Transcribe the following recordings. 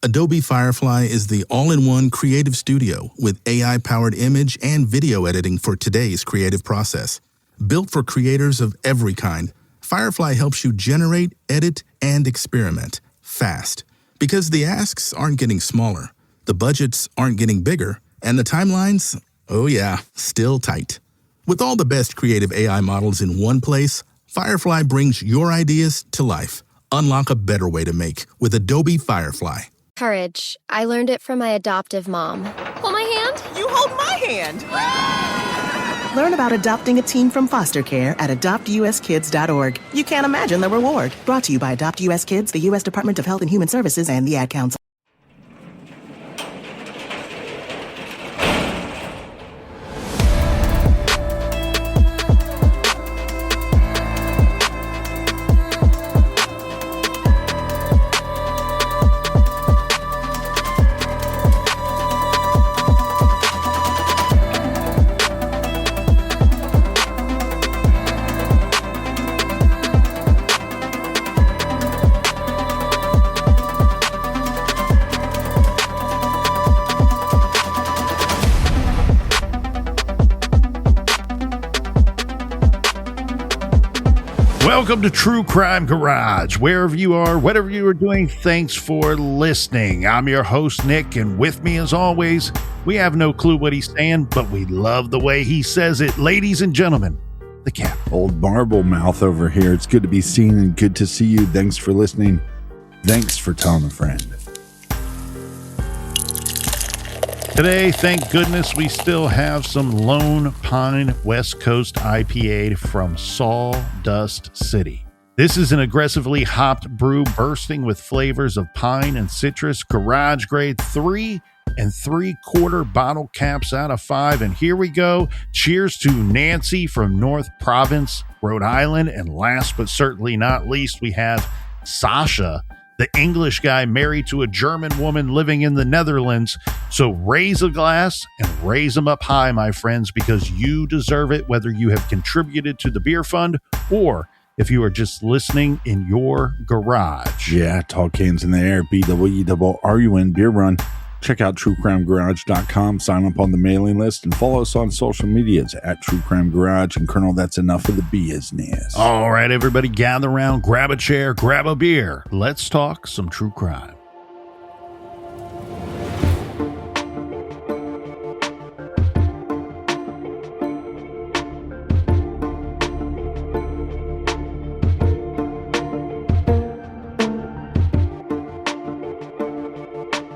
Adobe Firefly is the all-in-one creative studio with AI-powered image and video editing for today's creative process. Built for creators of every kind, Firefly helps you generate, edit, and experiment fast. Because the asks aren't getting smaller, the budgets aren't getting bigger, and the timelines, oh yeah, still tight. With all the best creative AI models in one place, Firefly brings your ideas to life. Unlock a better way to make with Adobe Firefly. Courage. I learned it from my adoptive mom. Hold my hand. You hold my hand. Learn about adopting a teen from foster care at adoptuskids.org. You can't imagine the reward. Brought to you by Adopt US Kids, the U.S. Department of Health and Human Services, and the Ad Council. Welcome to True Crime Garage. Wherever you are, whatever you are doing, thanks for listening. I'm your host, Nick, and with me, as always, we have no clue what he's saying, but we love the way he says it. Ladies and gentlemen, the Cap. Old marble mouth over here. It's good to be seen and good to see you. Thanks for listening. Thanks for telling a friend. Today, thank goodness, we still have some Lone Pine West Coast IPA from Sawdust City. This is an aggressively hopped brew bursting with flavors of pine and citrus, garage grade 3 3/4 bottle caps out of 5. And here we go. Cheers to Nancy from North Province, Rhode Island. And last but certainly not least, we have Sasha, the English guy married to a German woman living in the Netherlands. So raise a glass and raise them up high, my friends, because you deserve it, whether you have contributed to the beer fund or if you are just listening in your garage. Yeah, tall cans in the air, BWRUN Beer Run. Check out truecrimegarage.com, sign up on the mailing list, and follow us on social medias at True Crime Garage. And Colonel, that's enough of the business. All right, everybody, gather around, grab a chair, grab a beer. Let's talk some true crime.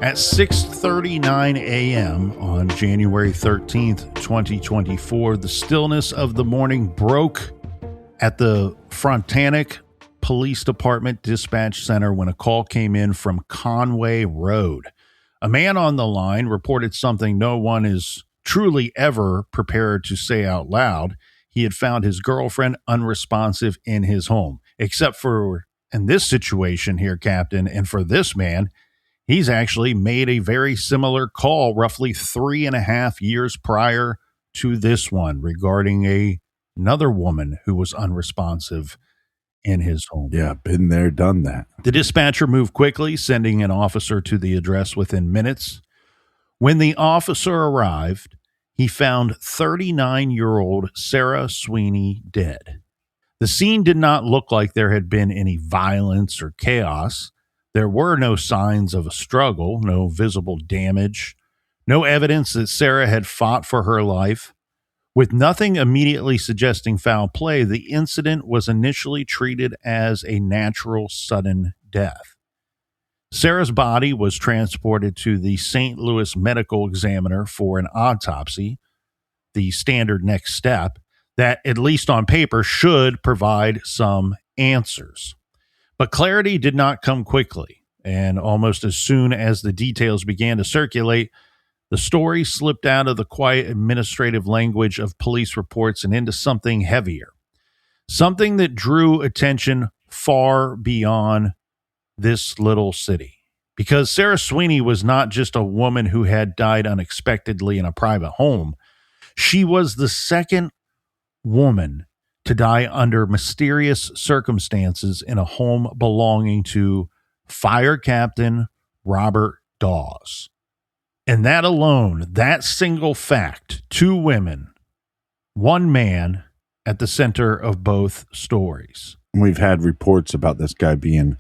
At 6:39 a.m. on January 13th, 2024, the stillness of the morning broke at the Frontenac Police Department Dispatch Center when a call came in from Conway Road. A man on the line reported something no one is truly ever prepared to say out loud. He had found his girlfriend unresponsive in his home, except for in this situation here, Captain, and for this man, he's actually made a very similar call roughly 3.5 years prior to this one regarding another woman who was unresponsive in his home. Yeah, been there, done that. The dispatcher moved quickly, sending an officer to the address within minutes. When the officer arrived, he found 39-year-old Sarah Sweeney dead. The scene did not look like there had been any violence or chaos. There were no signs of a struggle, no visible damage, no evidence that Sarah had fought for her life. With nothing immediately suggesting foul play, the incident was initially treated as a natural sudden death. Sarah's body was transported to the St. Louis Medical Examiner for an autopsy, the standard next step that, at least on paper, should provide some answers. But clarity did not come quickly, and almost as soon as the details began to circulate, the story slipped out of the quiet administrative language of police reports and into something heavier, something that drew attention far beyond this little city. Because Sarah Sweeney was not just a woman who had died unexpectedly in a private home. She was the second woman to die under mysterious circumstances in a home belonging to Fire Captain Robert Daus. And that alone, that single fact, 2 women, 1 man at the center of both stories. We've had reports about this guy being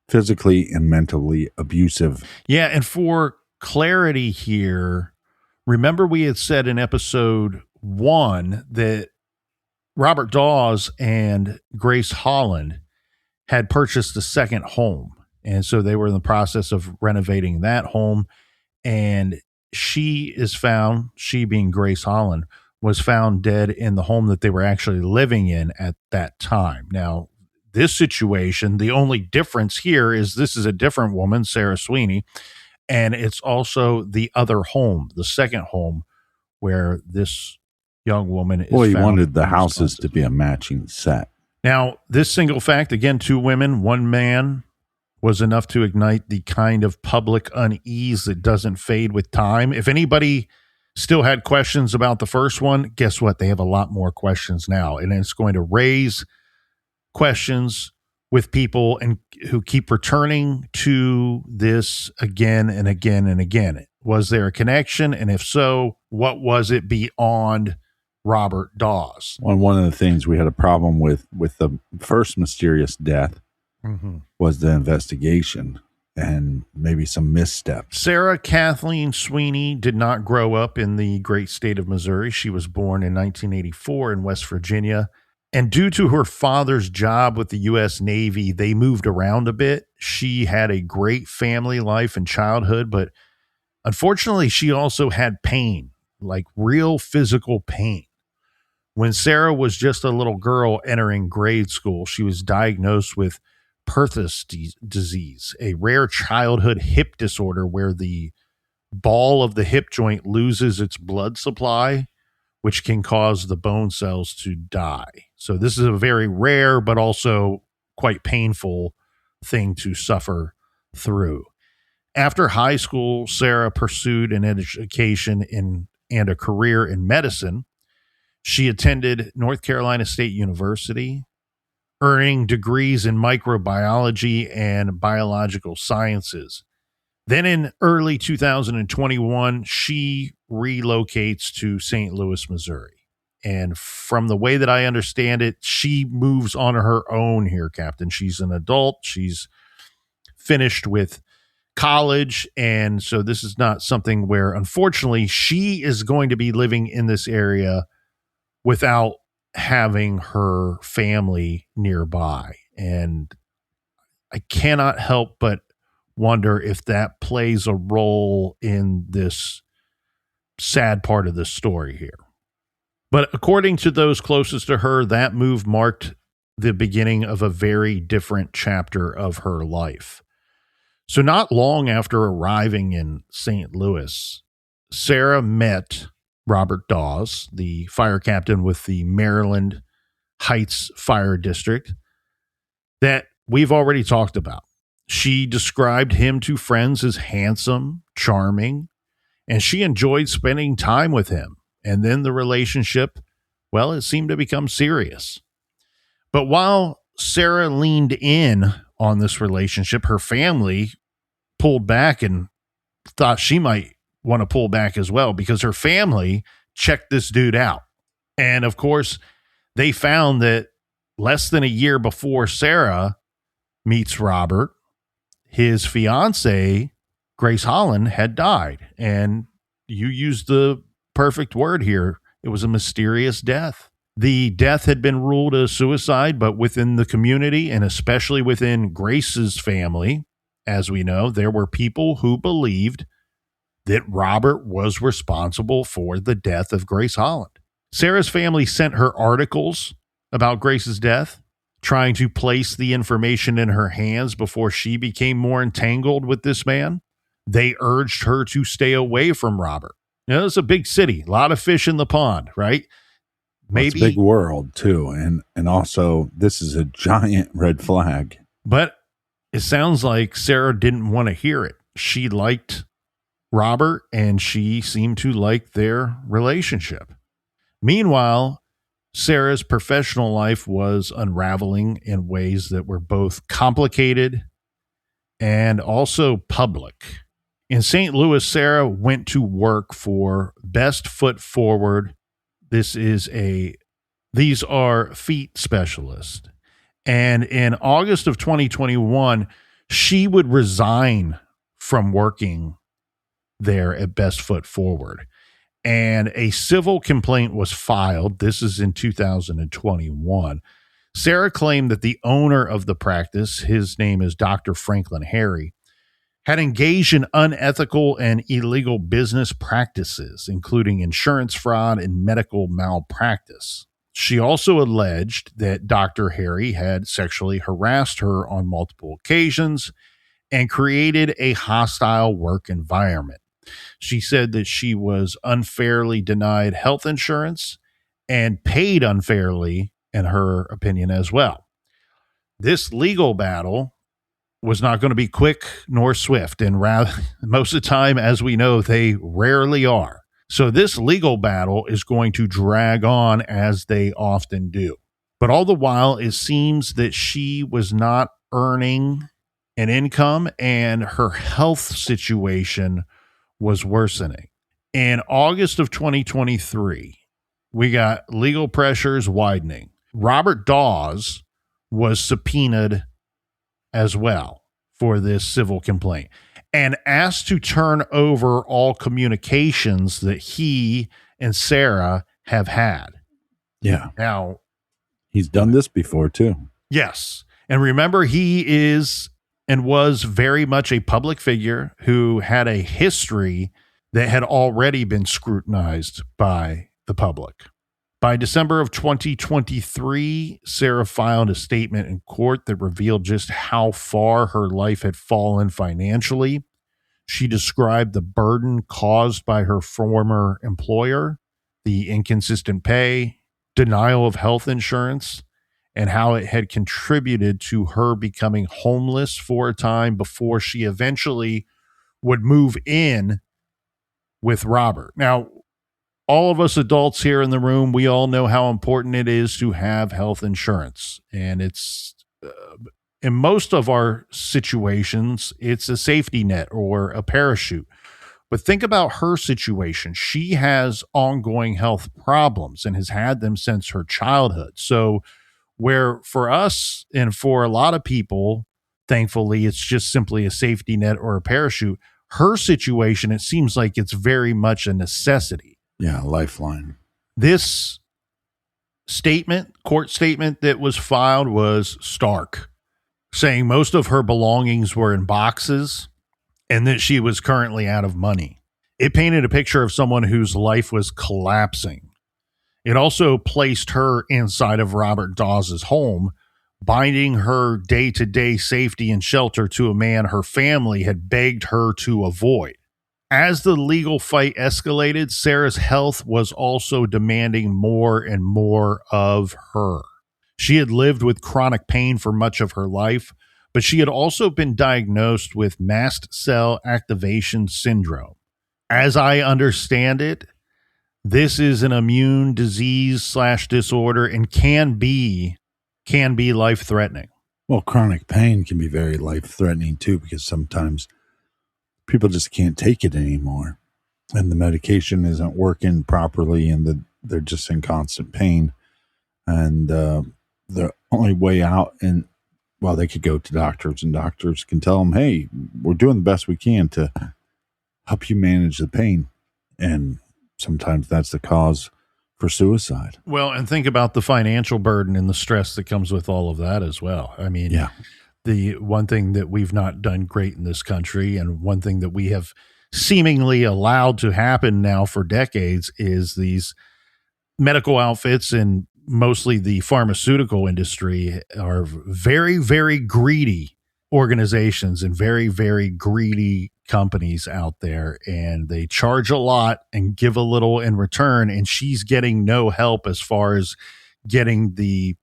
physically and mentally abusive. Yeah, and for clarity here, remember we had said in episode 1 that Robert Daus and Grace Holland had purchased a second home. And so they were in the process of renovating that home. And she being Grace Holland, was found dead in the home that they were actually living in at that time. Now, this situation, the only difference here is this is a different woman, Sarah Sweeney, and it's also the other home, the second home, where this young woman is. Well, he found wanted the houses to be a matching set. Now, this single fact, again, 2 women, 1 man, was enough to ignite the kind of public unease that doesn't fade with time. If anybody still had questions about the first one, guess what? They have a lot more questions now, and it's going to raise questions with people and who keep returning to this again and again and again. Was there a connection? And if so, what was it beyond Robert Daus? Well, one of the things we had a problem with the first mysterious death was the investigation and maybe some missteps. Sarah Kathleen Sweeney did not grow up in the great state of Missouri. She was born in 1984 in West Virginia. And due to her father's job with the U.S. Navy, they moved around a bit. She had a great family life and childhood, but unfortunately, she also had pain, like real physical pain. When Sarah was just a little girl entering grade school, she was diagnosed with Perthes disease, a rare childhood hip disorder where the ball of the hip joint loses its blood supply, which can cause the bone cells to die. So this is a very rare but also quite painful thing to suffer through. After high school, Sarah pursued an education and a career in medicine. She attended North Carolina State University, earning degrees in microbiology and biological sciences. Then in early 2021, she relocates to St. Louis, Missouri. And from the way that I understand it, she moves on her own here, Captain. She's an adult. She's finished with college. And so this is not something where, unfortunately, she is going to be living in this area without having her family nearby. And I cannot help but wonder if that plays a role in this sad part of the story here. But according to those closest to her, that move marked the beginning of a very different chapter of her life. So not long after arriving in St. Louis, Sarah met Robert Daus, the fire captain with the Maryland Heights Fire District that we've already talked about. She described him to friends as handsome, charming, and she enjoyed spending time with him. And then the relationship, well, it seemed to become serious. But while Sarah leaned in on this relationship, her family pulled back and thought she might want to pull back as well, because her family checked this dude out. And of course, they found that less than a year before Sarah meets Robert, his fiancé, Grace Holland, had died. And you used the perfect word here. It was a mysterious death. The death had been ruled a suicide, but within the community, and especially within Grace's family, as we know, there were people who believed that Robert was responsible for the death of Grace Holland. Sarah's family sent her articles about Grace's death, trying to place the information in her hands before she became more entangled with this man. They urged her to stay away from Robert. Now, it's a big city, a lot of fish in the pond, right? Maybe it's a big world too, and also this is a giant red flag. But it sounds like Sarah didn't want to hear it. She liked Robert, and she seemed to like their relationship. Meanwhile, Sarah's professional life was unraveling in ways that were both complicated and also public. In St. Louis, Sarah went to work for Best Foot Forward. These are feet specialists. And in August of 2021, she would resign from working there at Best Foot Forward. And a civil complaint was filed. This is in 2021. Sarah claimed that the owner of the practice, his name is Dr. Franklin Harry, had engaged in unethical and illegal business practices, including insurance fraud and medical malpractice. She also alleged that Dr. Harry had sexually harassed her on multiple occasions and created a hostile work environment. She said that she was unfairly denied health insurance and paid unfairly, in her opinion, as well. This legal battle was not going to be quick nor swift, and rather, most of the time, as we know, they rarely are. So this legal battle is going to drag on, as they often do. But all the while, it seems that she was not earning an income and her health situation was worsening. In August of 2023, we got legal pressures widening. Robert Daus was subpoenaed as well for this civil complaint and asked to turn over all communications that he and Sarah have had. Yeah. Now, he's done this before too. Yes. And remember, he is and was very much a public figure who had a history that had already been scrutinized by the public. By December of 2023, Sarah filed a statement in court that revealed just how far her life had fallen financially. She described the burden caused by her former employer, the inconsistent pay, denial of health insurance, and how it had contributed to her becoming homeless for a time before she eventually would move in with Robert. Now, all of us adults here in the room, we all know how important it is to have health insurance. And it's, in most of our situations, it's a safety net or a parachute. But think about her situation. She has ongoing health problems and has had them since her childhood. So where for us and for a lot of people, thankfully, it's just simply a safety net or a parachute. Her situation, it seems like it's very much a necessity. Yeah, lifeline. This court statement that was filed was stark, saying most of her belongings were in boxes and that she was currently out of money. It painted a picture of someone whose life was collapsing. It also placed her inside of Robert Dawes' home, binding her day-to-day safety and shelter to a man her family had begged her to avoid. As the legal fight escalated, Sarah's health was also demanding more and more of her. She had lived with chronic pain for much of her life, but she had also been diagnosed with mast cell activation syndrome. As I understand it, this is an immune disease / disorder and can be life-threatening. Well, chronic pain can be very life-threatening too, because sometimes people just can't take it anymore and the medication isn't working properly and they're just in constant pain. And the only way out, and well, they could go to doctors and doctors can tell them, hey, we're doing the best we can to help you manage the pain. And sometimes that's the cause for suicide. Well, and think about the financial burden and the stress that comes with all of that as well. I mean, yeah. The one thing that we've not done great in this country, and one thing that we have seemingly allowed to happen now for decades, is these medical outfits and mostly the pharmaceutical industry are very, very greedy organizations and very, very greedy companies out there. And they charge a lot and give a little in return. And she's getting no help as far as getting the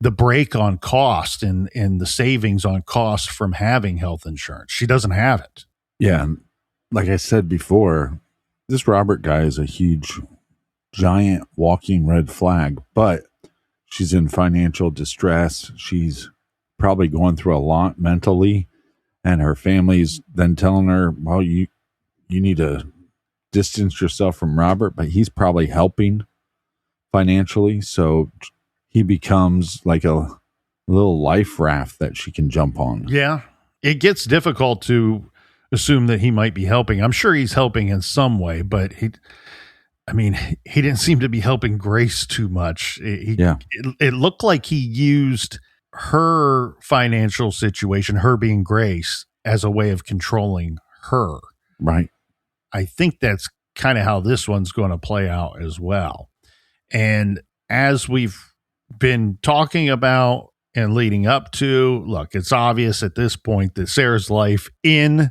break on cost and the savings on cost from having health insurance. She doesn't have it. Yeah. And like I said before, this Robert guy is a huge, giant walking red flag, but she's in financial distress. She's probably going through a lot mentally, and her family's then telling her, well, you you need to distance yourself from Robert, but he's probably helping financially. So he becomes like a little life raft that she can jump on. Yeah. It gets difficult to assume that he might be helping. I'm sure he's helping in some way, but he didn't seem to be helping Grace too much. It looked like he used her financial situation, her being Grace, as a way of controlling her. Right. I think that's kind of how this one's going to play out as well. And as we've been talking about and leading up to, look, it's obvious at this point that Sarah's life in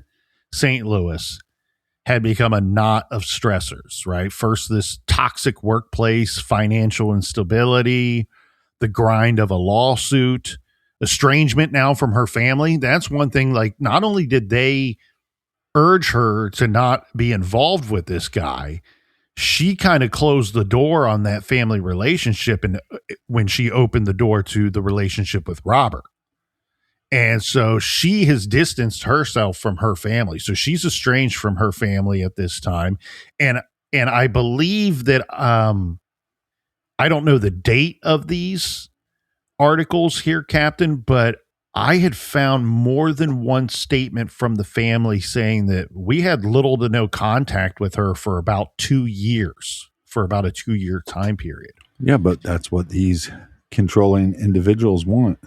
St. Louis had become a knot of stressors, right? First, this toxic workplace, financial instability, the grind of a lawsuit, estrangement now from her family. That's one thing. Like, not only did they urge her to not be involved with this guy, she kind of closed the door on that family relationship, and when she opened the door to the relationship with Robert. And so she has distanced herself from her family. So she's estranged from her family at this time. And I believe that I don't know the date of these articles here, Captain, but I had found more than one statement from the family saying that we had little to no contact with her for about 2 years, for about a 2-year time period. Yeah, but that's what these controlling individuals want.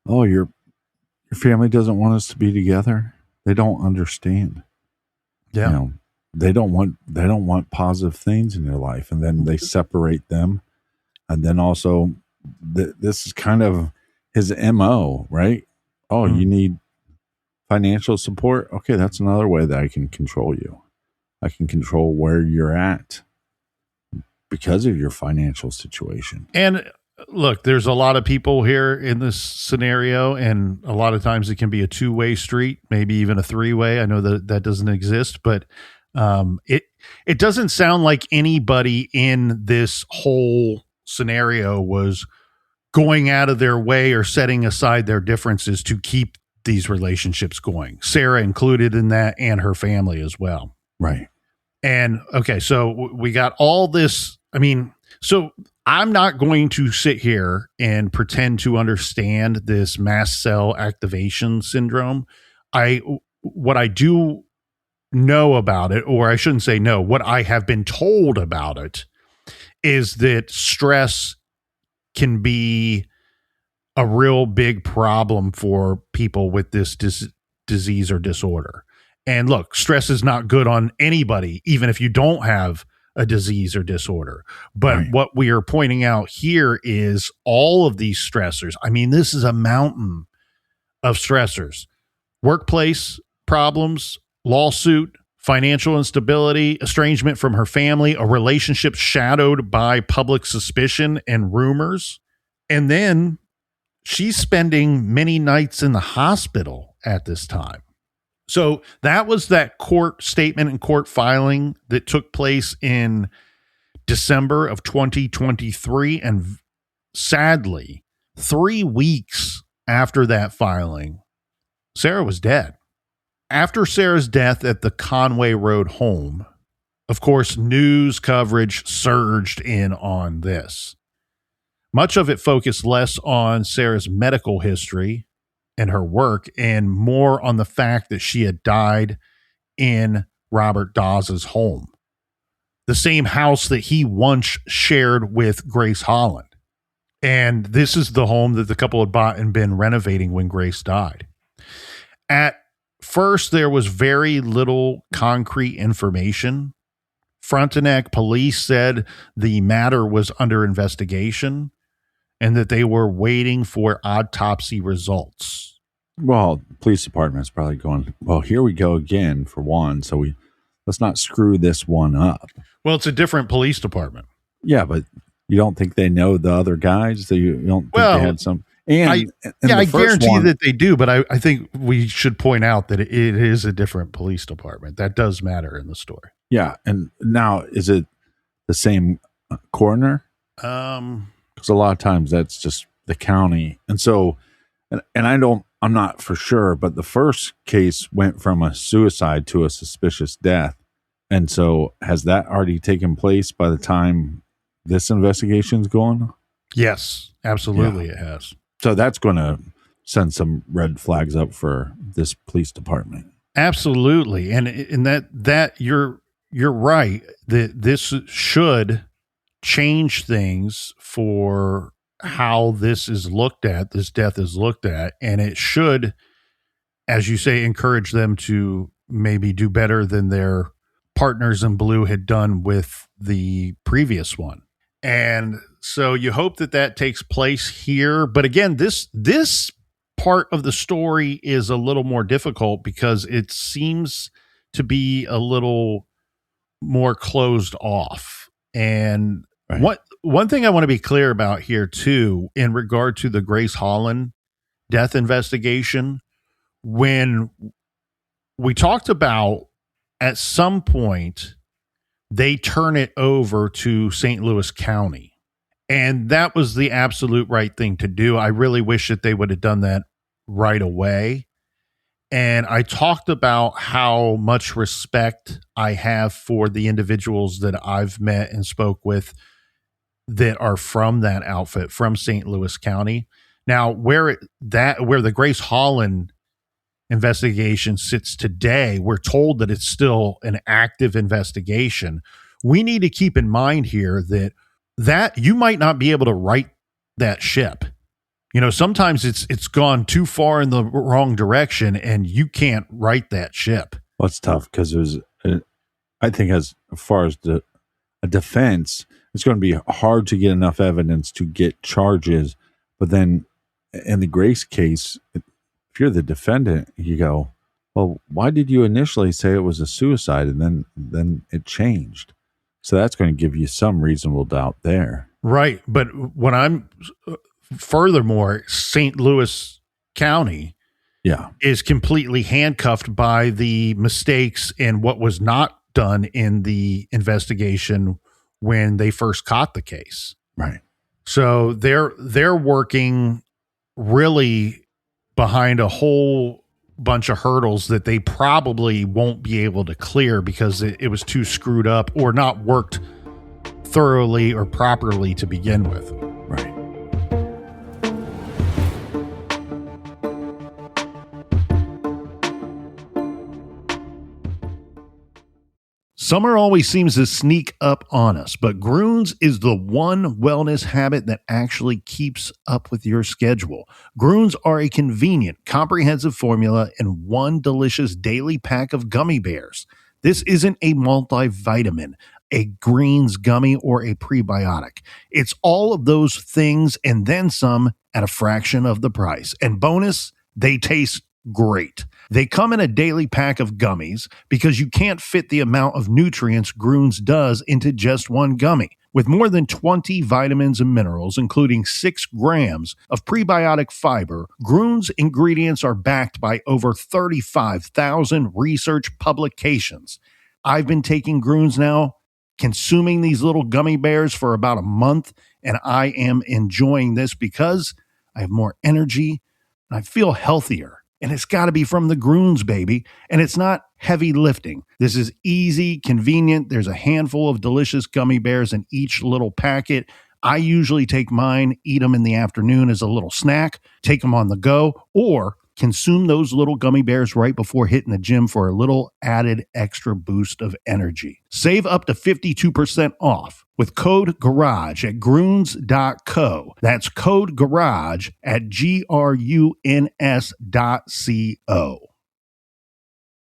Oh, your family doesn't want us to be together. They don't understand. Yeah. You know, they don't want positive things in their life, and then they separate them. And then also this is kind of his MO, right? Oh, you need financial support? Okay, that's another way that I can control you. I can control where you're at because of your financial situation. And look, there's a lot of people here in this scenario, and a lot of times it can be a 2-way street, maybe even a 3-way. I know that doesn't exist, but it doesn't sound like anybody in this whole scenario was going out of their way or setting aside their differences to keep these relationships going. Sarah included in that, and her family as well. Right. And okay, so we got all this. I mean, so I'm not going to sit here and pretend to understand this mast cell activation syndrome. What I do know about it, or I shouldn't say no, what I have been told about it is that stress can be a real big problem for people with this disease or disorder. And look, stress is not good on anybody, even if you don't have a disease or disorder. But right. What we are pointing out here is all of these stressors. I mean, this is a mountain of stressors: workplace problems, lawsuit, financial instability, estrangement from her family, a relationship shadowed by public suspicion and rumors. And then she's spending many nights in the hospital at this time. So that was that court statement and court filing that took place in December of 2023. And sadly, 3 weeks after that filing, Sarah was dead. After Sarah's death at the Conway Road home, of course, news coverage surged in on this. Much of it focused less on Sarah's medical history and her work, and more on the fact that she had died in Robert Daus's home, the same house that he once shared with Grace Holland. And this is the home that the couple had bought and been renovating when Grace died. At first, there was very little concrete information. Frontenac police said the matter was under investigation and that they were waiting for autopsy results. Well, the police department's probably going, well, here we go again for one, so let's not screw this one up. Well, it's a different police department. Yeah, but you don't think they know the other guys? You don't think they had some... And I guarantee that they do, but I think we should point out that it is a different police department. That does matter in the story. Yeah, and now is it the same coroner? Because a lot of times that's just the county, and so, and I'm not for sure, but the first case went from a suicide to a suspicious death, And so has that already taken place by the time this investigation's going? Yes, absolutely it has. So that's going to send some red flags up for this police department. Absolutely. And that you're right that this should change things for how this is looked at, this death is looked at, and it should, as you say, encourage them to maybe do better than their partners in blue had done with the previous one. And so you hope that takes place here. But again, this part of the story is a little more difficult because it seems to be a little more closed off. And one thing I want to be clear about here too, in regard to the Grace Holland death investigation, when we talked about at some point they turn it over to St. Louis County. And that was the absolute right thing to do. I really wish that they would have done that right away. And I talked about how much respect I have for the individuals that I've met and spoke with that are from that outfit, from St. Louis County. Now, where the Grace Holland investigation sits today, we're told that it's still an active investigation. We need to keep in mind here that you might not be able to right that ship. You know, sometimes it's gone too far in the wrong direction and you can't right that ship. Well, it's tough because I think as far as a defense, it's going to be hard to get enough evidence to get charges. But then in the Grace case, if you're the defendant, you go, well, why did you initially say it was a suicide and then it changed? So that's going to give you some reasonable doubt there. Right. But furthermore, St. Louis County is completely handcuffed by the mistakes and what was not done in the investigation when they first caught the case. Right. So they're working really behind a whole bunch of hurdles that they probably won't be able to clear because it was too screwed up or not worked thoroughly or properly to begin with. Right. Summer always seems to sneak up on us, but Groons is the one wellness habit that actually keeps up with your schedule. Groons are a convenient, comprehensive formula in one delicious daily pack of gummy bears. This isn't a multivitamin, a greens gummy, or a prebiotic. It's all of those things and then some at a fraction of the price. And bonus, they taste great. They come in a daily pack of gummies because you can't fit the amount of nutrients Groons does into just one gummy. With more than 20 vitamins and minerals, including 6 grams of prebiotic fiber, Groons ingredients are backed by over 35,000 research publications. I've been taking Groons now, consuming these little gummy bears for about a month, and I am enjoying this because I have more energy and I feel healthier. And it's got to be from the Groons, baby. And it's not heavy lifting. This is easy, convenient. There's a handful of delicious gummy bears in each little packet. I usually take mine, eat them in the afternoon as a little snack, take them on the go, or consume those little gummy bears right before hitting the gym for a little added extra boost of energy. Save up to 52% off with code GARAGE at Groons.co. That's code GARAGE at GRUNS.co.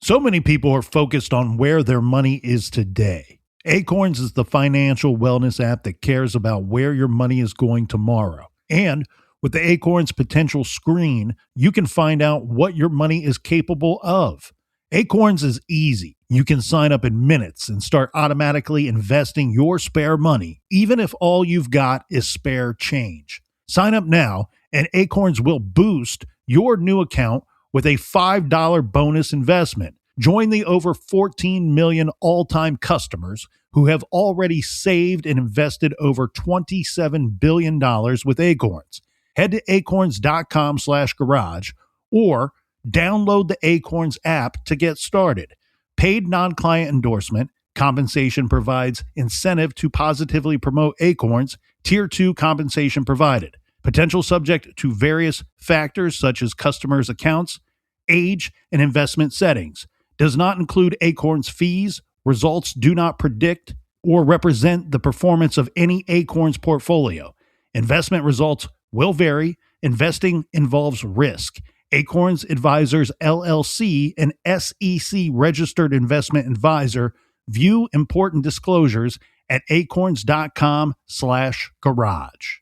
So many people are focused on where their money is today. Acorns is the financial wellness app that cares about where your money is going tomorrow. And with the Acorns Potential Screen, you can find out what your money is capable of. Acorns is easy. You can sign up in minutes and start automatically investing your spare money, even if all you've got is spare change. Sign up now, and Acorns will boost your new account with a $5 bonus investment. Join the over 14 million all-time customers who have already saved and invested over $27 billion with Acorns. Head to acorns.com/garage or download the Acorns app to get started. Paid non-client endorsement. Compensation provides incentive to positively promote Acorns. Tier 2 compensation provided. Potential subject to various factors such as customers' accounts, age, and investment settings. Does not include Acorns fees. Results do not predict or represent the performance of any Acorns portfolio. Investment results will vary. Investing involves risk. Acorns Advisors LLC, an SEC registered investment advisor. View important disclosures at acorns.com/garage.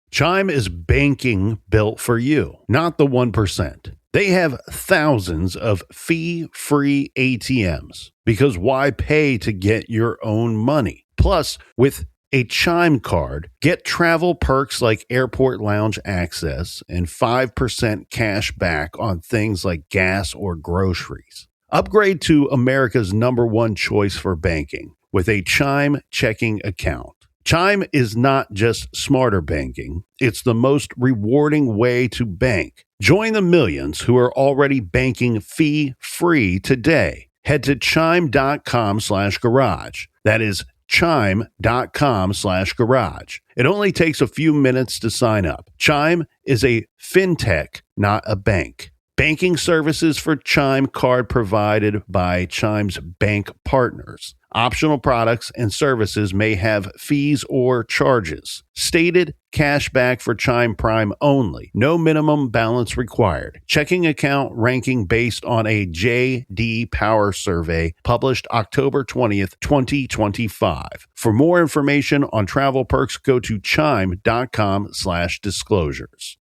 Chime is banking built for you, not the 1%. They have thousands of fee-free ATMs because why pay to get your own money? Plus, with a Chime card, get travel perks like airport lounge access and 5% cash back on things like gas or groceries. Upgrade to America's #1 choice for banking with a Chime checking account. Chime is not just smarter banking, it's the most rewarding way to bank. Join the millions who are already banking fee-free today. Head to chime.com/garage. That is chime.com/garage. It only takes a few minutes to sign up. Chime is a fintech, not a bank. Banking services for Chime card provided by Chime's bank partners. Optional products and services may have fees or charges. Stated cash back for Chime Prime only. No minimum balance required. Checking account ranking based on a J.D. Power survey published October 20th, 2025. For more information on travel perks, go to chime.com/disclosures.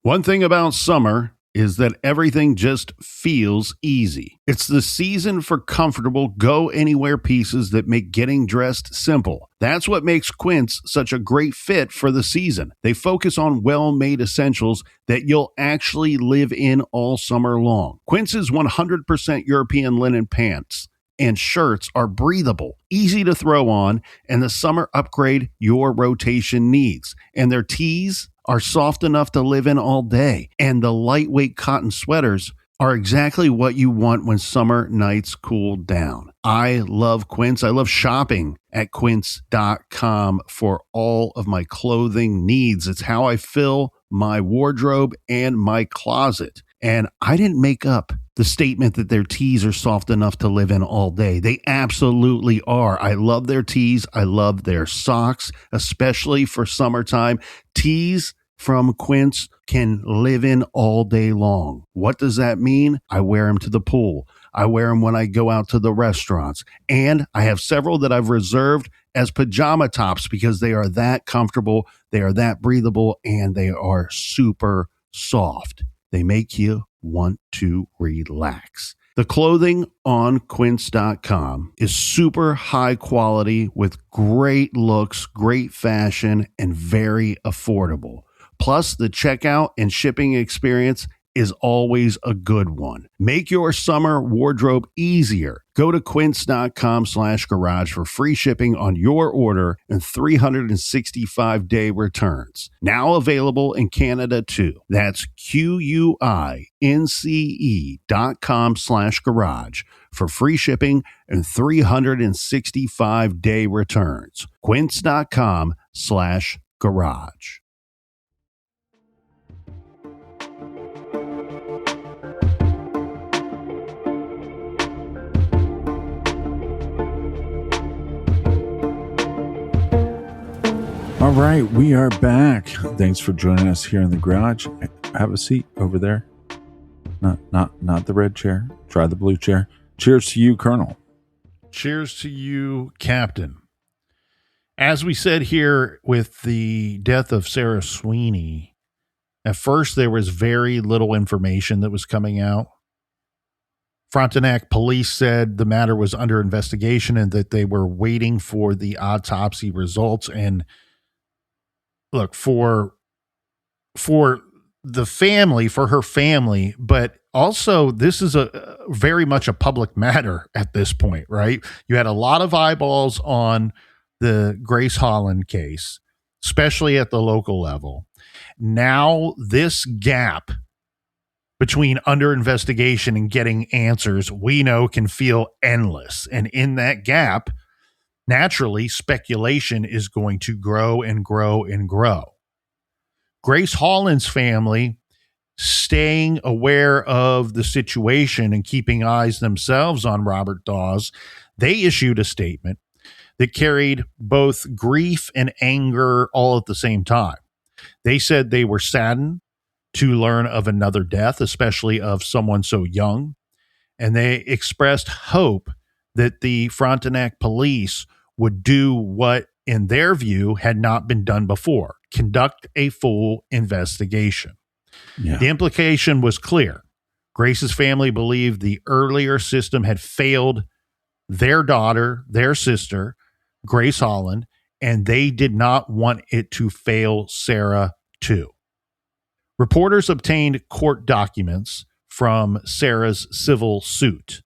One thing about summer is that everything just feels easy. It's the season for comfortable, go-anywhere pieces that make getting dressed simple. That's what makes Quince such a great fit for the season. They focus on well-made essentials that you'll actually live in all summer long. Quince's 100% European linen pants and shirts are breathable, easy to throw on, and the summer upgrade your rotation needs. And their tees are soft enough to live in all day. And the lightweight cotton sweaters are exactly what you want when summer nights cool down. I love Quince. I love shopping at quince.com for all of my clothing needs. It's how I fill my wardrobe and my closet. And I didn't make up the statement that their tees are soft enough to live in all day. They absolutely are. I love their tees. I love their socks, especially for summertime. Tees from Quince can live in all day long. What does that mean? I wear them to the pool. I wear them when I go out to the restaurants. And I have several that I've reserved as pajama tops because they are that comfortable, they are that breathable, and they are super soft. They make you want to relax. The clothing on quince.com is super high quality with great looks, great fashion, and very affordable. Plus, the checkout and shipping experience is always a good one. Make your summer wardrobe easier. Go to quince.com/garage for free shipping on your order and 365-day returns. Now available in Canada too. That's QUINCE.com/garage for free shipping and 365-day returns. Quince.com/garage. All right, we are back. Thanks for joining us here in the garage. Have a seat over there. Not the red chair. Try the blue chair. Cheers to you, Colonel. Cheers to you, Captain. As we said here with the death of Sarah Sweeney, at first there was very little information that was coming out. Frontenac police said the matter was under investigation and that they were waiting for the autopsy results. And look, for the family, for her family, but also this is a very much a public matter at this point, right? You had a lot of eyeballs on the Grace Holland case, especially at the local level. Now this gap between under investigation and getting answers, we know can feel endless. And in that gap, naturally, speculation is going to grow and grow and grow. Grace Holland's family, staying aware of the situation and keeping eyes themselves on Robert Daus, they issued a statement that carried both grief and anger all at the same time. They said they were saddened to learn of another death, especially of someone so young, and they expressed hope that the Frontenac police would do what, in their view, had not been done before: conduct a full investigation. Yeah. The implication was clear. Grace's family believed the earlier system had failed their daughter, their sister, Grace Holland, and they did not want it to fail Sarah too. Reporters obtained court documents from Sarah's civil suit.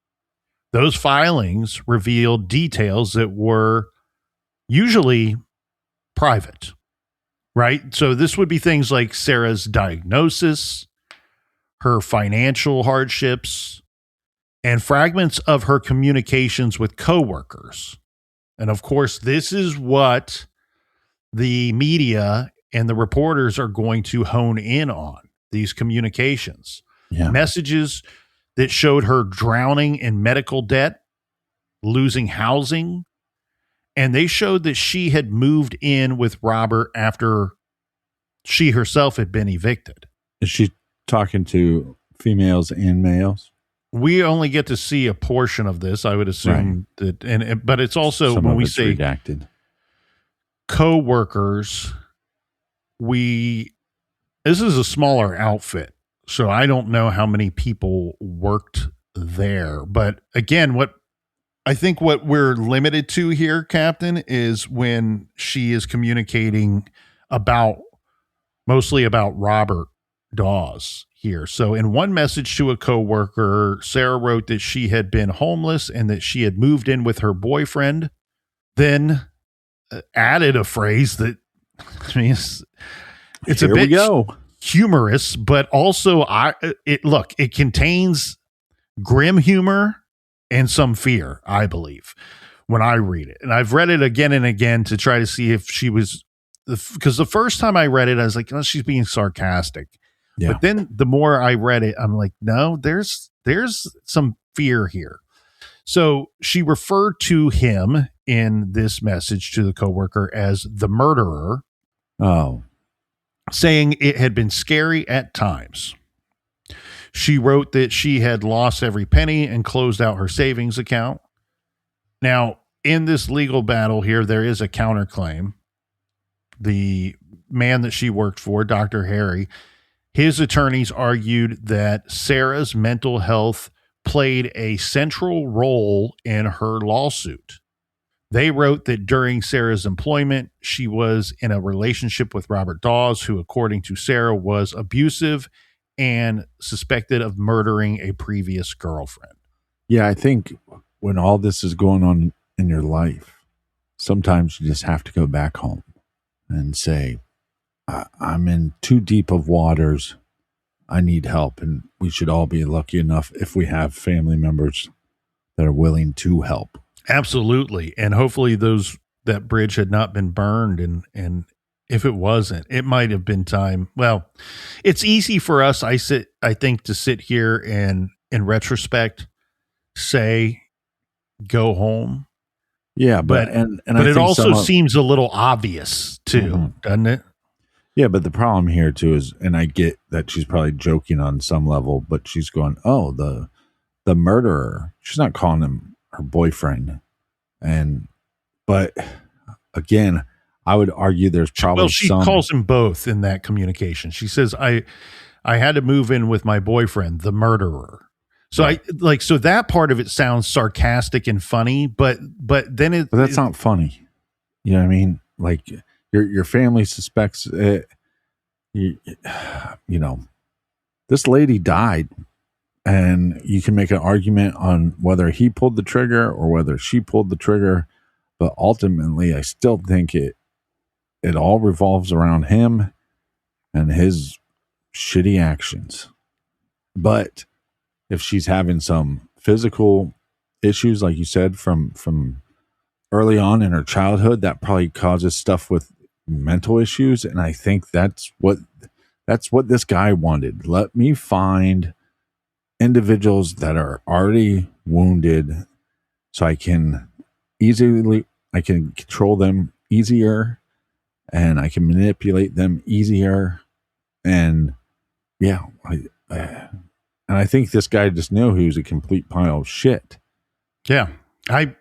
Those filings revealed details that were usually private, right? So this would be things like Sarah's diagnosis, her financial hardships, and fragments of her communications with coworkers. And of course, this is what the media and the reporters are going to hone in on, these communications. Yeah. Messages that showed her drowning in medical debt, losing housing, and they showed that she had moved in with Robert after she herself had been evicted. Is she talking to females and males? We only get to see a portion of this, I would assume, right. But it's also, when we say redacted co-workers, this is a smaller outfit, so I don't know how many people worked there. But again, what we're limited to here, Captain, is when she is communicating mostly about Robert Daus here. So in one message to a coworker, Sarah wrote that she had been homeless and that she had moved in with her boyfriend, then added a phrase that, I mean, it's a bit humorous, but also it contains grim humor and some fear, I believe, when I read it. And I've read it again and again to try to see if she was, because the first time I read it, I was like, oh, she's being sarcastic. Yeah. But then the more I read it, I'm like, no, there's some fear here. So she referred to him in this message to the coworker as the murderer. Oh. Saying it had been scary at times. She wrote that she had lost every penny and closed out her savings account. Now, in this legal battle here, there is a counterclaim. The man that she worked for, Dr. Harry, his attorneys argued that Sarah's mental health played a central role in her lawsuit. They wrote that during Sarah's employment, she was in a relationship with Robert Daus, who, according to Sarah, was abusive and suspected of murdering a previous girlfriend. Yeah, I think when all this is going on in your life, sometimes you just have to go back home and say, I'm in too deep of waters. I need help. And we should all be lucky enough if we have family members that are willing to help. Absolutely. And hopefully that bridge had not been burned. And if it wasn't, it might have been time. Well, it's easy for us, I think, to sit here and in retrospect say, go home. Yeah. But it also seems a little obvious too, doesn't it? Yeah. But the problem here too is, and I get that she's probably joking on some level, but she's going, oh, the murderer. She's not calling him her boyfriend. But again, I would argue there's probably she calls him both in that communication. She says, I had to move in with my boyfriend, the murderer. So right. So that part of it sounds sarcastic and funny, but then but that's not funny. You know what I mean? Like your family suspects it. You know, this lady died. And you can make an argument on whether he pulled the trigger or whether she pulled the trigger. But ultimately, I still think it all revolves around him and his shitty actions. But if she's having some physical issues, like you said, from early on in her childhood, that probably causes stuff with mental issues. And I think that's what this guy wanted. Let me find individuals that are already wounded so I can control them easier and I can manipulate them easier. And yeah, I think this guy just knew he was a complete pile of shit. Yeah. I'm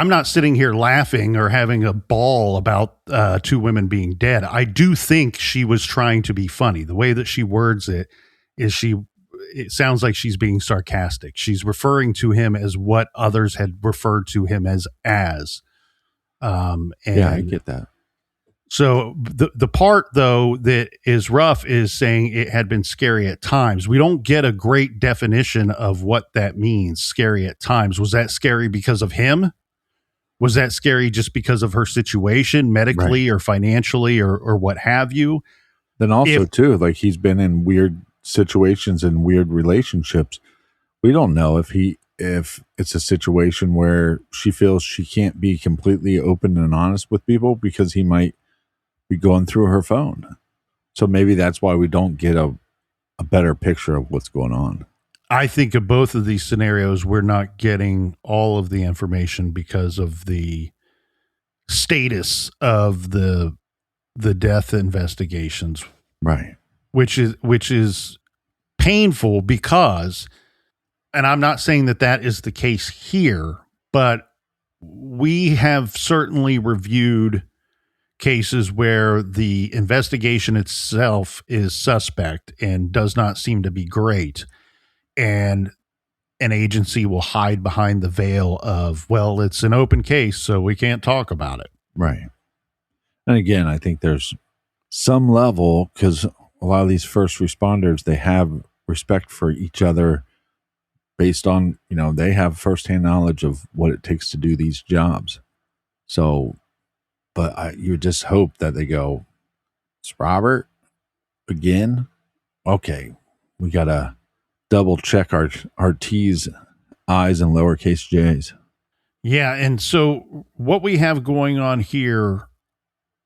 not sitting here laughing or having a ball about two women being dead. I do think she was trying to be funny. The way that she words it sounds like she's being sarcastic. She's referring to him as what others had referred to him as. Yeah, I get that. So the part, though, that is rough is saying it had been scary at times. We don't get a great definition of what that means, scary at times. Was that scary because of him? Was that scary just because of her situation, medically or financially or what have you? Then also, too, like he's been in weird situations and weird relationships. We don't know if it's a situation where she feels she can't be completely open and honest with people because he might be going through her phone. So maybe that's why we don't get a better picture of what's going on. I think of both of these scenarios, we're not getting all of the information because of the status of the death investigations. Right. Which is painful because, and I'm not saying that is the case here, but we have certainly reviewed cases where the investigation itself is suspect and does not seem to be great. And an agency will hide behind the veil of, well, it's an open case, so we can't talk about it. Right. And again, I think there's some level, because a lot of these first responders, they have respect for each other based on, they have firsthand knowledge of what it takes to do these jobs. So, but you just hope that they go, it's Robert again. Okay. We got to double check our T's, I's, and lowercase J's. Yeah. And so what we have going on here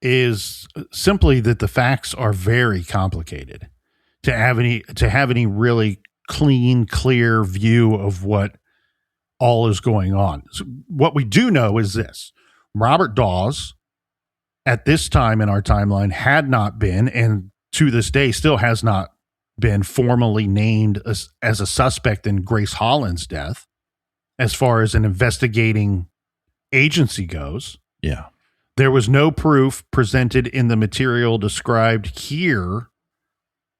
is simply that the facts are very complicated to have any really clean, clear view of what all is going on. So what we do know is this: Robert Daus, at this time in our timeline, had not been, and to this day still has not been, formally named as a suspect in Grace Holland's death, as far as an investigating agency goes. Yeah. There was no proof presented in the material described here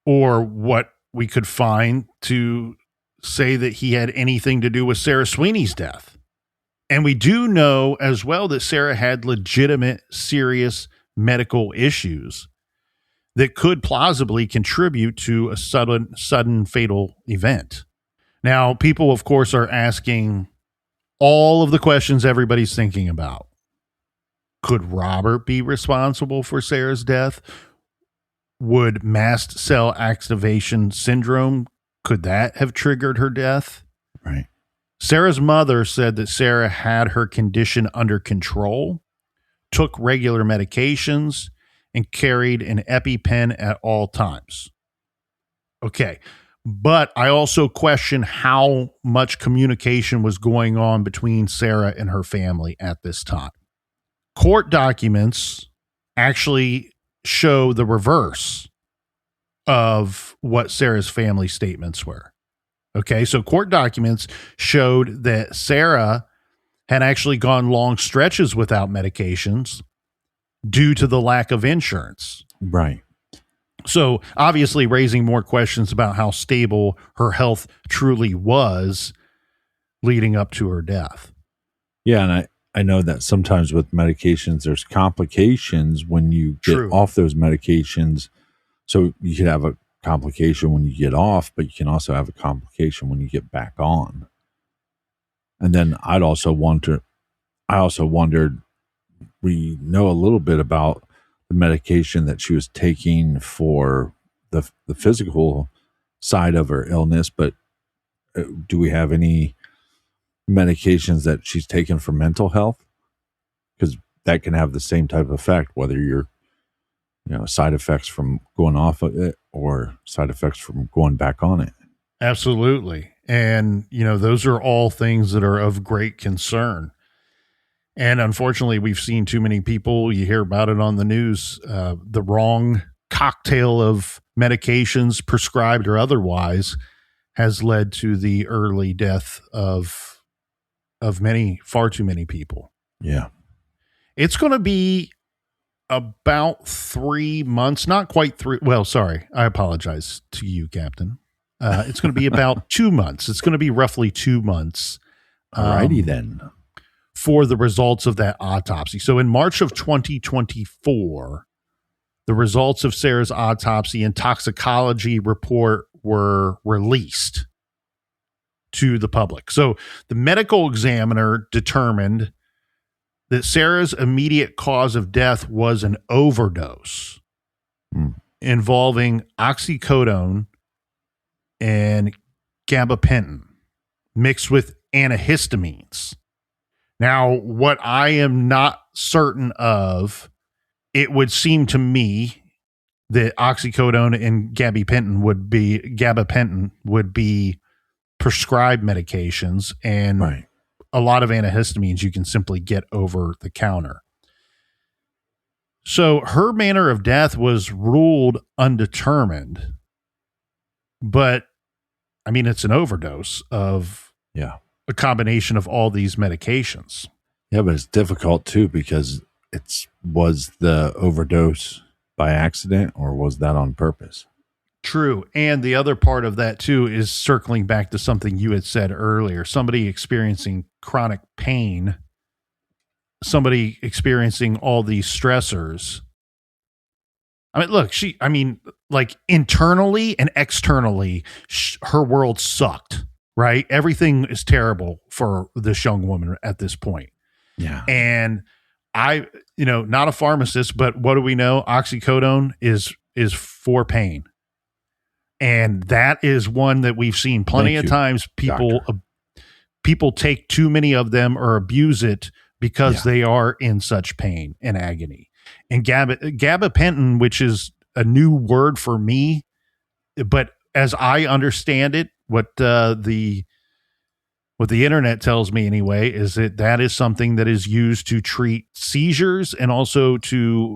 or what we could find to say that he had anything to do with Sarah Sweeney's death. And we do know as well that Sarah had legitimate, serious medical issues that could plausibly contribute to a sudden fatal event. Now, people, of course, are asking all of the questions everybody's thinking about. Could Robert be responsible for Sarah's death? Would mast cell activation syndrome, could that have triggered her death? Right. Sarah's mother said that Sarah had her condition under control, took regular medications, and carried an EpiPen at all times. Okay. But I also question how much communication was going on between Sarah and her family at this time. Court documents actually show the reverse of what Sarah's family statements were. Okay, so court documents showed that Sarah had actually gone long stretches without medications due to the lack of insurance. Right. So obviously raising more questions about how stable her health truly was leading up to her death. Yeah, and I know that sometimes with medications, there's complications when you get off those medications. So you could have a complication when you get off, but you can also have a complication when you get back on. And then I also wondered, we know a little bit about the medication that she was taking for the physical side of her illness, but do we have any medications that she's taken for mental health? Because that can have the same type of effect, whether you're, side effects from going off of it or side effects from going back on it. Absolutely. And, those are all things that are of great concern. And unfortunately, we've seen too many people, you hear about it on the news, the wrong cocktail of medications, prescribed or otherwise, has led to the early death of far too many people. Yeah. It's going to be about 3 months, not quite 3. Well, sorry. I apologize to you, Captain. It's going to be about 2 months. It's going to be roughly 2 months. Alrighty then. For the results of that autopsy. So in March of 2024, the results of Sarah's autopsy and toxicology report were released to the public. So the medical examiner determined that Sarah's immediate cause of death was an overdose involving oxycodone and gabapentin mixed with antihistamines. Now, what I am not certain of, it would seem to me that oxycodone and gabapentin would be prescribed medications, and right. A lot of antihistamines you can simply get over the counter. So her manner of death was ruled undetermined, but I mean, it's an overdose of a combination of all these medications. Yeah, but it's difficult too, because was the overdose by accident or was that on purpose? True. And the other part of that too is circling back to something you had said earlier. Somebody experiencing chronic pain, somebody experiencing all these stressors. I mean, look, like internally and externally, her world sucked, right? Everything is terrible for this young woman at this point. Yeah. And I, not a pharmacist, but what do we know? Oxycodone is for pain. And that is one that we've seen plenty of times. People take too many of them or abuse it because they are in such pain and agony. And gabapentin, which is a new word for me, but as I understand it, what the internet tells me anyway, is that is something that is used to treat seizures and also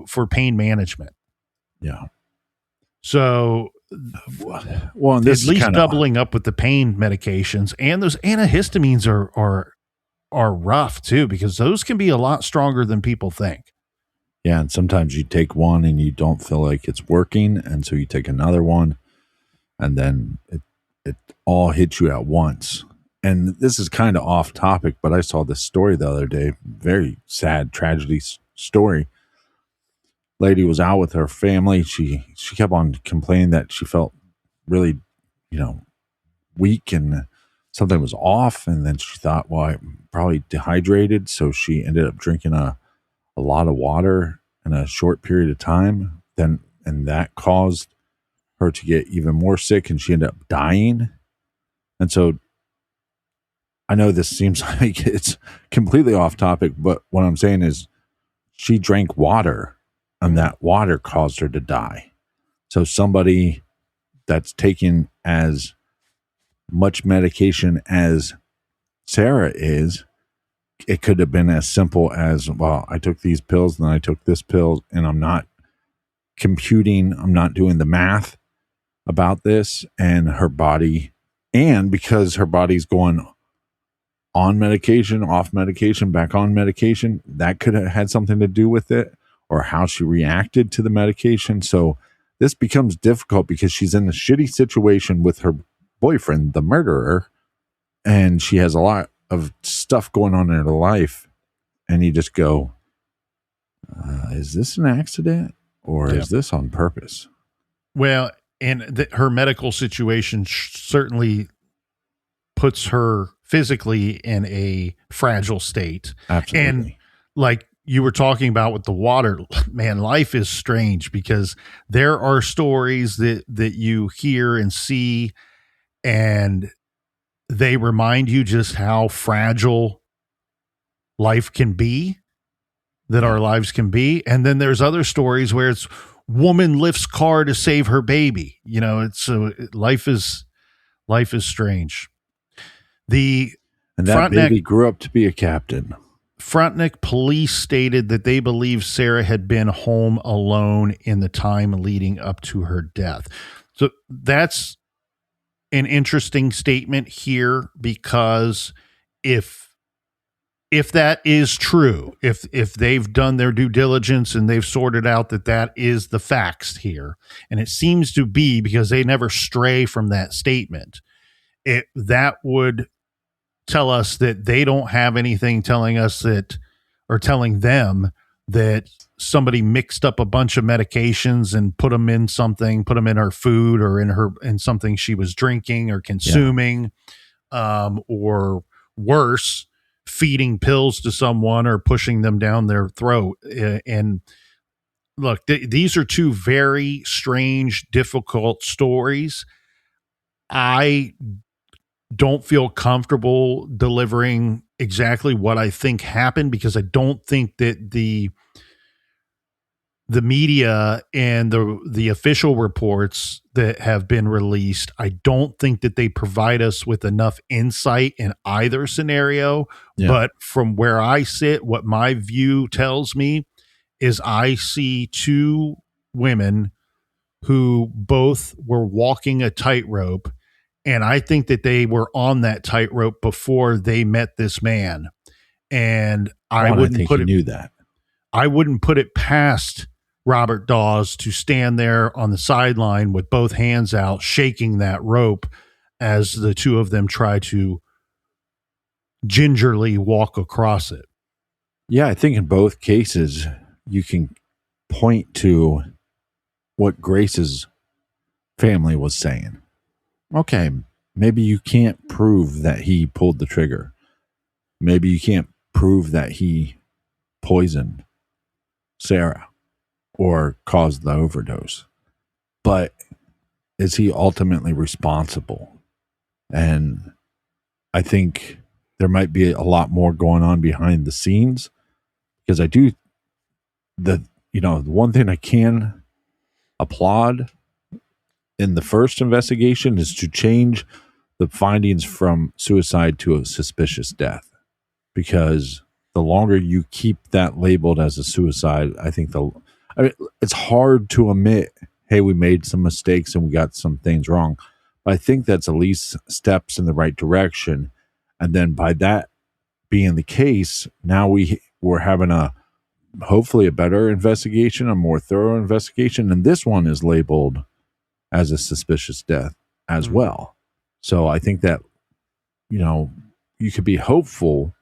for pain management. Yeah. So, well, this at least doubling up with the pain medications, and those antihistamines are rough too, because those can be a lot stronger than people think. Yeah, and sometimes you take one and you don't feel like it's working, and so you take another one, and then it all hits you at once. And this is kind of off topic, but I saw this story the other day, very sad tragedy story. Lady was out with her family. She kept on complaining that she felt really, weak and something was off. And then she thought, well, I'm probably dehydrated. So she ended up drinking a lot of water in a short period of time. And that caused her to get even more sick, and she ended up dying. And so I know this seems like it's completely off topic, but what I'm saying is she drank water, and that water caused her to die. So somebody that's taking as much medication as Sarah is, it could have been as simple as, well, I took these pills and then I took this pill, and I'm not computing, I'm not doing the math about this, and her body, and because her body's going on medication, off medication, back on medication, that could have had something to do with it, or how she reacted to the medication. So this becomes difficult because she's in a shitty situation with her boyfriend, the murderer, and she has a lot of stuff going on in her life. And you just go, is this an accident, or is this on purpose? Well, and her medical situation certainly puts her physically in a fragile state. Absolutely. And like you were talking about with the water, man, life is strange because there are stories that you hear and see, and they remind you just how fragile life can be, that our lives can be. And then there's other stories where it's woman lifts car to save her baby. You know, it's life is strange. And that baby grew up to be a captain. Frontenac police stated that they believe Sarah had been home alone in the time leading up to her death. So that's an interesting statement here, because if that is true, if they've done their due diligence and they've sorted out that is the facts here, and it seems to be because they never stray from that statement, that would tell us that they don't have anything telling us that, or telling them that somebody mixed up a bunch of medications and put them in her food or in something she was drinking or consuming, or worse, feeding pills to someone or pushing them down their throat. And look, these are two very strange, difficult stories. I don't feel comfortable delivering exactly what I think happened, because I don't think that the media and the official reports that have been released, I don't think that they provide us with enough insight in either scenario. Yeah. But from where I sit, what my view tells me is I see two women who both were walking a tightrope. And I think that they were on that tightrope before they met this man. And I wouldn't put it past Robert Daus to stand there on the sideline with both hands out, shaking that rope as the two of them try to gingerly walk across it. Yeah, I think in both cases, you can point to what Grace's family was saying. Okay, maybe you can't prove that he pulled the trigger. Maybe you can't prove that he poisoned Sarah or caused the overdose. But is he ultimately responsible? And I think there might be a lot more going on behind the scenes, because the one thing I can applaud in the first investigation is to change the findings from suicide to a suspicious death, because the longer you keep that labeled as a suicide, I think it's hard to admit, hey, we made some mistakes and we got some things wrong. But I think that's at least steps in the right direction. And then by that being the case, now we're having hopefully a better investigation, a more thorough investigation. And this one is labeled as a suspicious death as well. So I think that, you could be hopeful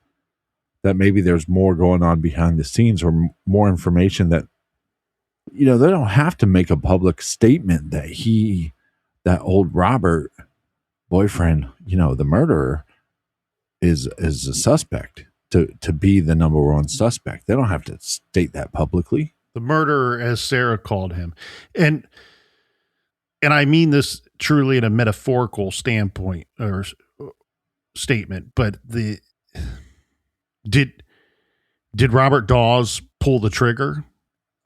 that maybe there's more going on behind the scenes, or more information that, they don't have to make a public statement that old Robert boyfriend, the murderer is a suspect to be the number one suspect. They don't have to state that publicly. The murderer, as Sarah called him. And I mean this truly in a metaphorical standpoint or statement, but did Robert Daus pull the trigger?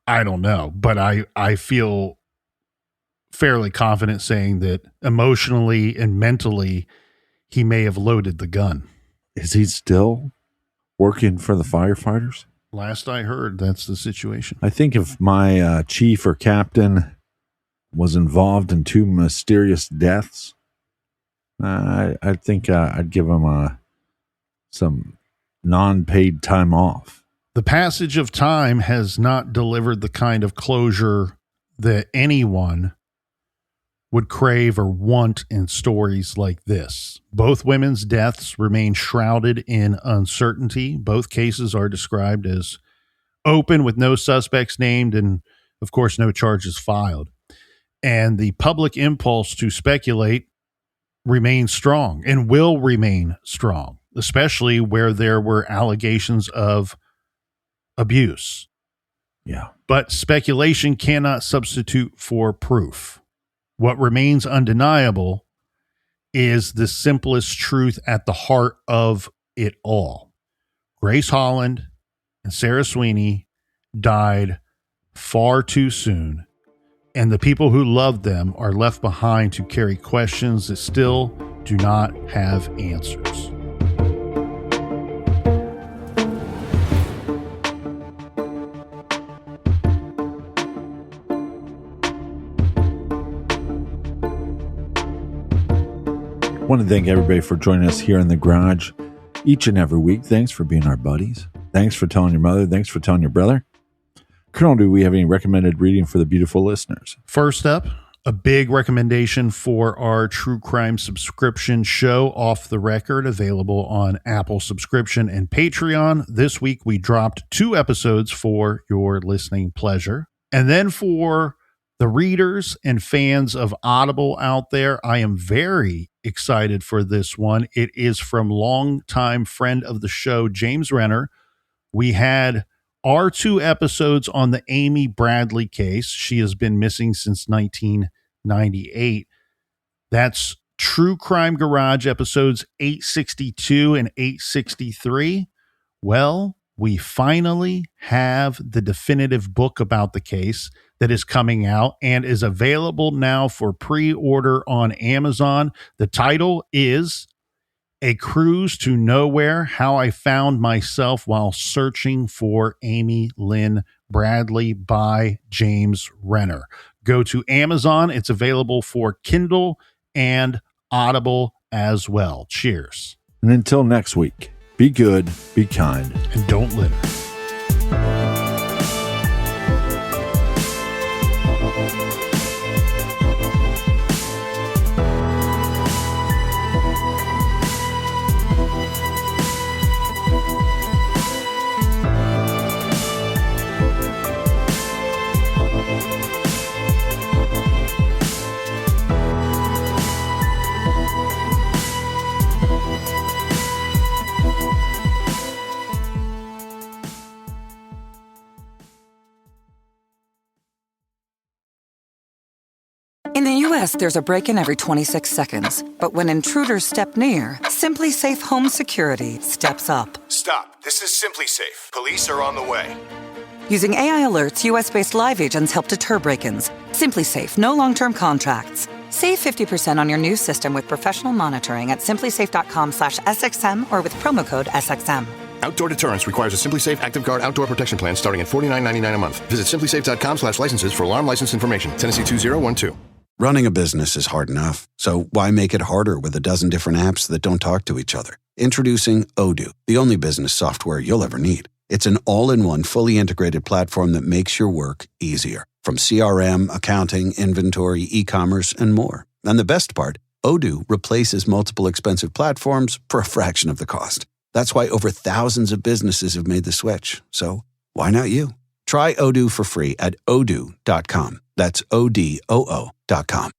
I don't know, but I feel fairly confident saying that emotionally and mentally he may have loaded the gun. Is he still working for the firefighters? Last I heard, that's the situation. I think if my chief or captain was involved in two mysterious deaths, I think I'd give him some non-paid time off. The passage of time has not delivered the kind of closure that anyone would crave or want in stories like this. Both women's deaths remain shrouded in uncertainty. Both cases are described as open with no suspects named and, of course, no charges filed. And the public impulse to speculate remains strong and will remain strong, especially where there were allegations of abuse. Yeah. But speculation cannot substitute for proof. What remains undeniable is the simplest truth at the heart of it all. Grace Holland and Sarah Sweeney died far too soon, and the people who loved them are left behind to carry questions that still do not have answers. I want to thank everybody for joining us here in the garage each and every week. Thanks for being our buddies. Thanks for telling your mother. Thanks for telling your brother. Colonel, do we have any recommended reading for the beautiful listeners? First up, a big recommendation for our true crime subscription show, Off the Record, available on Apple subscription and Patreon. This week, we dropped 2 episodes for your listening pleasure. And then for the readers and fans of Audible out there, I am very excited for this one. It is from longtime friend of the show, James Renner. We had our 2 episodes on the Amy Bradley case. She has been missing since 1998. That's True Crime Garage episodes 862 and 863. Well, we finally have the definitive book about the case that is coming out and is available now for pre-order on Amazon. The title is A Cruise to Nowhere, How I Found Myself While Searching for Amy Lynn Bradley by James Renner. Go to Amazon. It's available for Kindle and Audible as well. Cheers. And until next week, be good, be kind, and don't litter. In the U.S., there's a break-in every 26 seconds. But when intruders step near, Simply Safe Home Security steps up. Stop. This is Simply Safe. Police are on the way. Using AI alerts, U.S.-based live agents help deter break-ins. Simply Safe, no long-term contracts. Save 50% on your new system with professional monitoring at simplysafe.com/SXM or with promo code SXM. Outdoor deterrence requires a Simply Safe Active Guard outdoor protection plan starting at $49.99 a month. Visit simplysafe.com/licenses for alarm license information. Tennessee 2012. Running a business is hard enough, so why make it harder with a dozen different apps that don't talk to each other? Introducing Odoo, the only business software you'll ever need. It's an all-in-one, fully integrated platform that makes your work easier. From CRM, accounting, inventory, e-commerce, and more. And the best part, Odoo replaces multiple expensive platforms for a fraction of the cost. That's why over thousands of businesses have made the switch. So why not you? Try Odoo for free at odoo.com. That's ODOO.com.